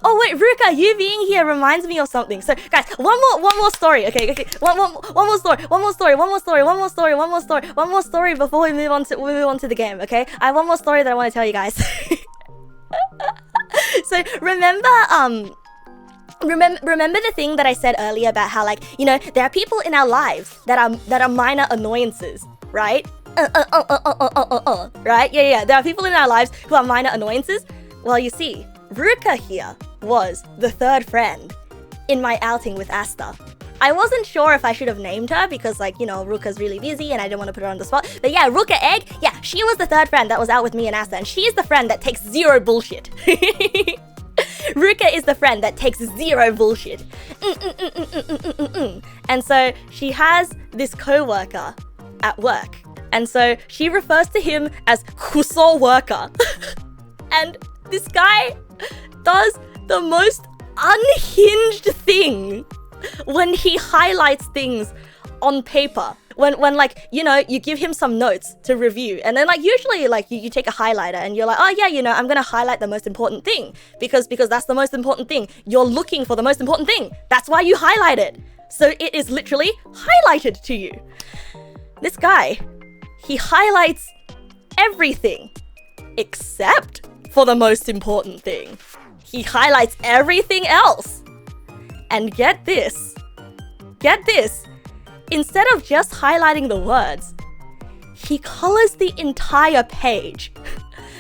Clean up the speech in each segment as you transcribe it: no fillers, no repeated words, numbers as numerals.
Oh wait, Ruka, you being here reminds me of something. So guys, one more story. Okay. One more story before we move on to the game. Okay, I have one more story that I want to tell you guys. So remember the thing that I said earlier about how, like, you know, there are people in our lives that are minor annoyances, right? Right? Yeah. There are people in our lives who are minor annoyances. Well, you see, Ruka here was the third friend in my outing with Asta. I wasn't sure if I should have named her because, like, you know, Ruka's really busy and I didn't want to put her on the spot. But yeah, Ruka Egg, yeah, she was the third friend that was out with me and Asta, and she's the friend that takes zero bullshit. Ruka is the friend that takes zero bullshit. And so she has this co-worker at work. And so she refers to him as Kuso worker. And this guy does the most unhinged thing when he highlights things on paper. When like, you know, you give him some notes to review, and then like usually like you take a highlighter and you're like, oh yeah, you know, I'm gonna highlight the most important thing because that's the most important thing. You're looking for the most important thing. That's why you highlight it. So it is literally highlighted to you. This guy, he highlights everything except for the most important thing. He highlights everything else. And get this, instead of just highlighting the words, he colors the entire page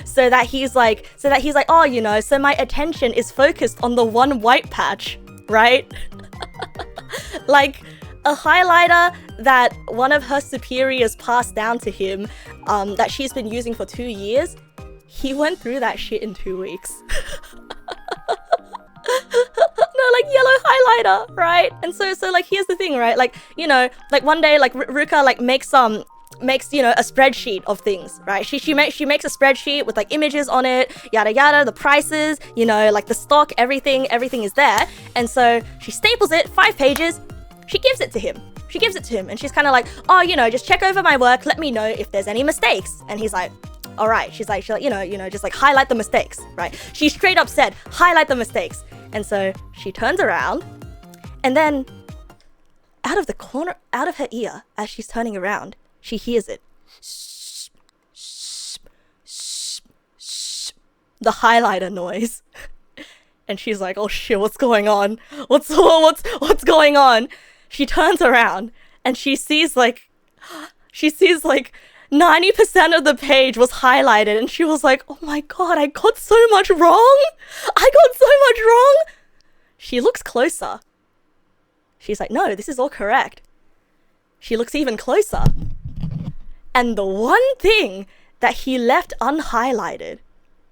so that he's like, oh, you know, so my attention is focused on the one white patch, right? Like a highlighter that one of her superiors passed down to him, that she's been using for 2 years. He went through that shit in 2 weeks. No, like yellow highlighter, right? And so like here's the thing, right? Like, you know, like one day like Ruka like makes you know a spreadsheet of things, right? She makes a spreadsheet with like images on it, yada yada, the prices, you know, like the stock, everything is there. And so she staples it, 5 pages. She gives it to him, and she's kind of like, oh, you know, just check over my work, let me know if there's any mistakes. And he's like, all right. She's like, you know, just like highlight the mistakes, right? She straight up said, highlight the mistakes. And so she turns around, and then out of the corner, out of her ear, as she's turning around, she hears it. The highlighter noise. And she's like, oh shit, what's going on? What's going on? She turns around and she sees like 90% of the page was highlighted, and she was like, oh my god, I got so much wrong. She looks closer. She's like, no, this is all correct. She looks even closer. And the one thing that he left unhighlighted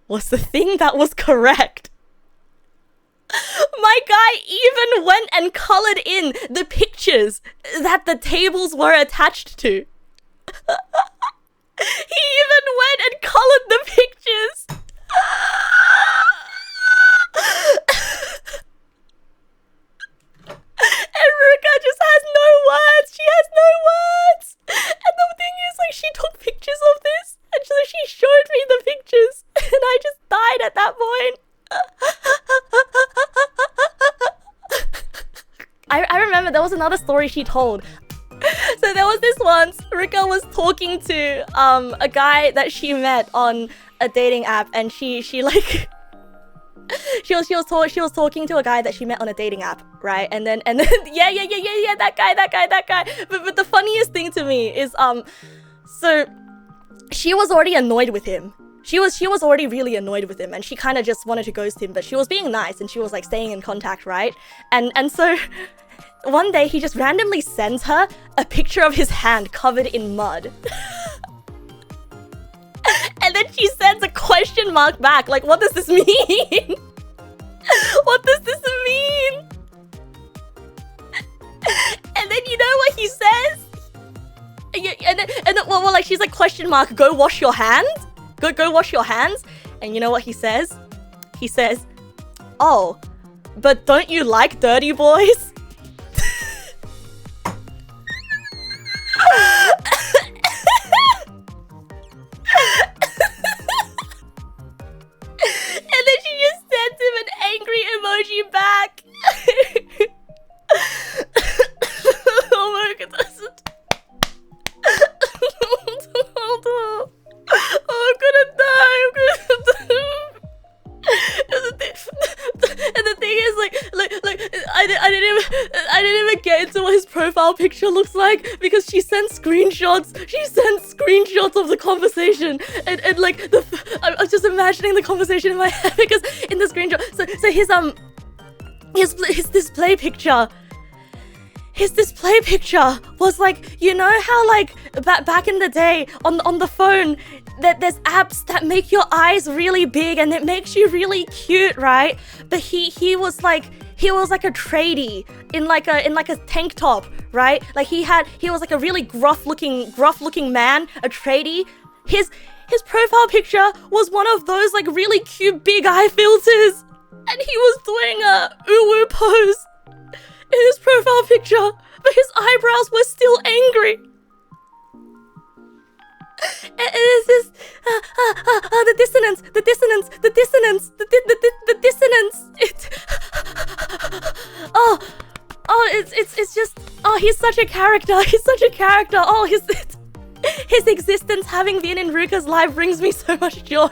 was the thing that was correct. My guy even went and colored in the pictures that the tables were attached to. He even went and colored the pictures. And Ruka just has no words. She has no words. And the thing is, like, she took pictures of this, and so she showed me the pictures, and I just died at that point. I remember there was another story she told. So there was this once, Ruka was talking to a guy that she met on a dating app, and she like she was talking to a guy that she met on a dating app, right? And then yeah, that guy. But the funniest thing to me is so she was already annoyed with him. She was already really annoyed with him, and she kind of just wanted to ghost him, but she was being nice and she was like staying in contact, right? And so one day he just randomly sends her a picture of his hand covered in mud. And then she sends a question mark back, like, what does this mean? What does this mean? And then you know what he says? And then well, like, she's like, question mark, go wash your hands? Go wash your hands? And you know what he says? He says, oh, but don't you like dirty boys? And then she just sends him an angry emoji back. Oh my goodness. Hold on. Oh, I'm gonna die. And the thing is, like, I didn't even get into what his profile picture looks like because she sent screenshots. She sent screenshots of the conversation, and like I was just imagining the conversation in my head because in the screenshot, so his display picture. His display picture was like, you know how like back in the day on the phone that there's apps that make your eyes really big and it makes you really cute, right? But he was like a tradie in like a tank top, right? Like he was like a really gruff looking man, a tradie. His profile picture was one of those like really cute big eye filters, and he was doing a uwu pose in his profile picture, but his eyebrows were still angry. And it's just the dissonance. It's just he's such a character. Oh, his existence having been in Ruka's life brings me so much joy.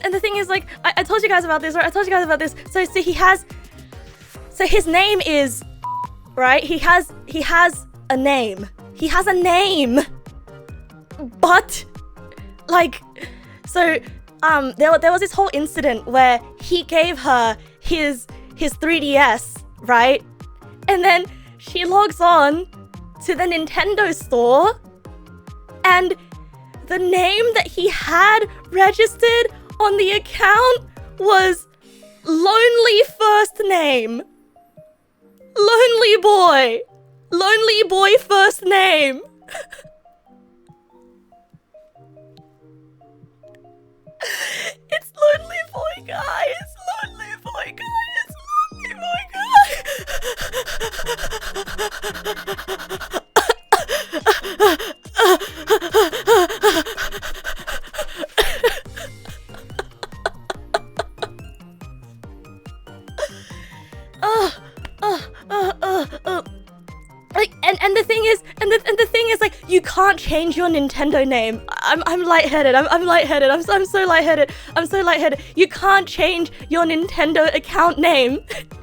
And the thing is, like, I told you guys about this, right? So his name is, right? He has a name. He has a name. But like, so there was this whole incident where he gave her his 3DS, right? And then she logs on to the Nintendo store, and the name that he had registered on the account was Lonely First Name. Lonely Boy First Name. It's Lonely Boy Guy. It's Lonely Boy Guy. It's Lonely Boy Guy. Like, and the thing is, like, you can't change your Nintendo name. I'm lightheaded. I'm lightheaded. I'm so lightheaded. You can't change your Nintendo account name.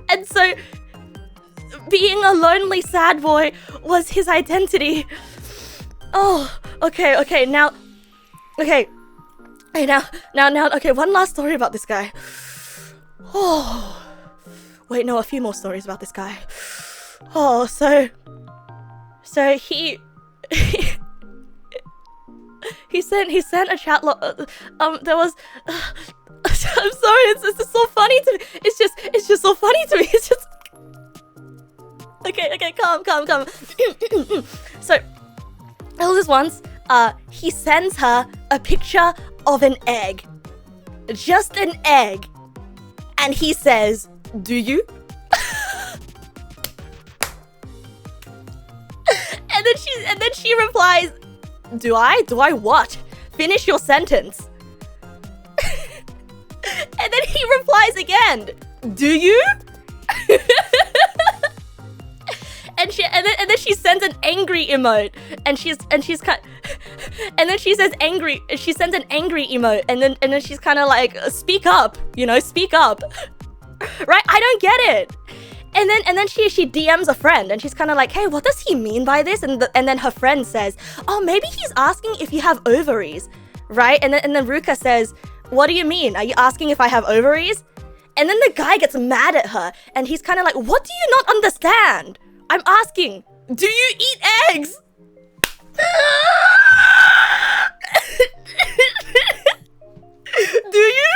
And so being a lonely sad boy was his identity. Oh, okay, now, okay, one last story about this guy. Oh, wait, no, a few more stories about this guy. Oh, so he sent a chat log. There was. I'm sorry, it's just so funny to me. It's just so funny to me. It's just. Okay, calm. So, there was this once, he sends her a picture of an egg. Just an egg. And he says, "Do you?" and then she replies, "Do I? Do I what? Finish your sentence." And then he replies again, "Do you?" And then she sends an angry emote, and she's kind, and then she says angry. She sends an angry emote, and then she's kind of like, "Speak up, speak up." Right? I don't get it. And then she DMs a friend, and she's kind of like, "Hey, what does he mean by this?" And then her friend says, "Oh, maybe he's asking if you have ovaries," right? And then Ruka says, "What do you mean? Are you asking if I have ovaries?" And then the guy gets mad at her, and he's kind of like, "What do you not understand? I'm asking, do you eat eggs?" Do you?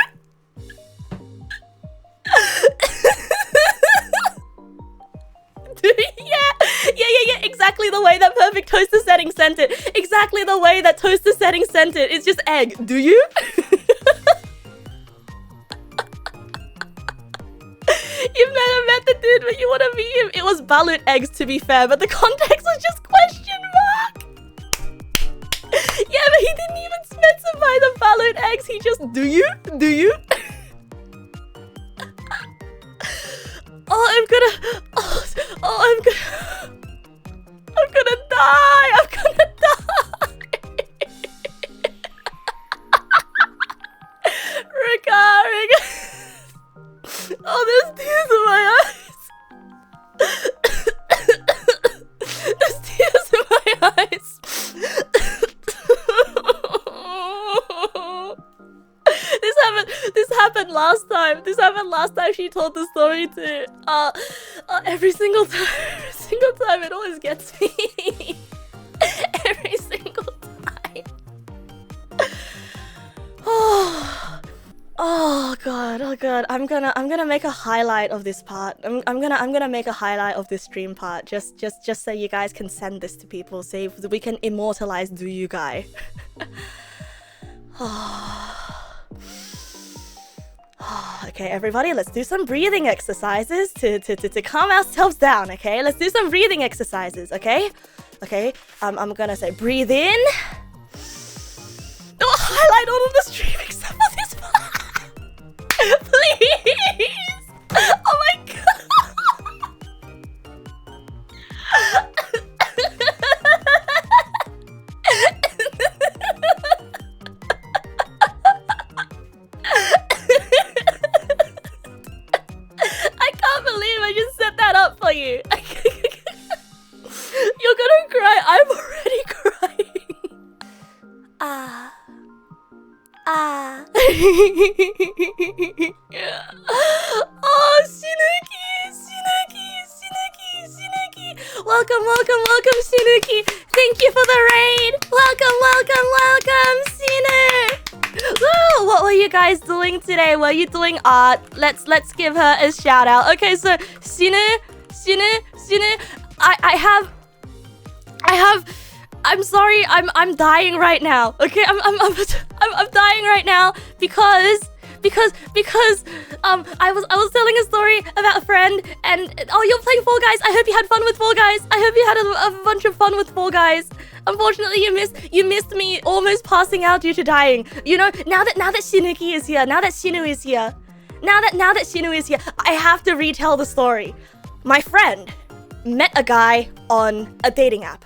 Yeah, exactly the way that Perfect Toaster Setting sent it. Exactly the way that Toaster Setting sent it. It's just egg. Do you? You've never met didn't you want to meet him? It was balut eggs, to be fair, but the context was just question mark. Yeah, but he didn't even specify the balut eggs. He just, do you? Do you? I'm gonna die. I'm gonna die. Rika. Oh, there's tears in my eyes. There's tears in my eyes. This happened last time. This happened last time she told the story too. Every single time it always gets me. Every single time. Oh god. I'm gonna make a highlight of this part. I'm gonna make a highlight of this stream part just so you guys can send this to people, so we can immortalize Do You Guy. Okay, everybody, let's do some breathing exercises to calm ourselves down, okay? Let's do some breathing exercises, okay? Okay, I'm gonna say breathe in. No, highlight all of the stream except for this part. Please! Oh my god! I can't believe I just set that up for you. You're gonna cry. I'm already crying. Oh, Shinuki. Welcome, Shinuki. Thank you for the raid. Welcome, Shinu. Woo, what were you guys doing today? Were you doing art? Let's give her a shout out. Okay, so Shinu. I'm sorry. I'm dying right now. Okay, I'm dying right now because I was telling a story about a friend, and oh, you're playing Fall Guys. I hope you had fun with Fall Guys. I hope you had a bunch of fun with Fall Guys. Unfortunately, you missed me almost passing out due to dying. You know, now that Shinuki is here, now that Shinu is here, I have to retell the story. My friend met a guy on a dating app.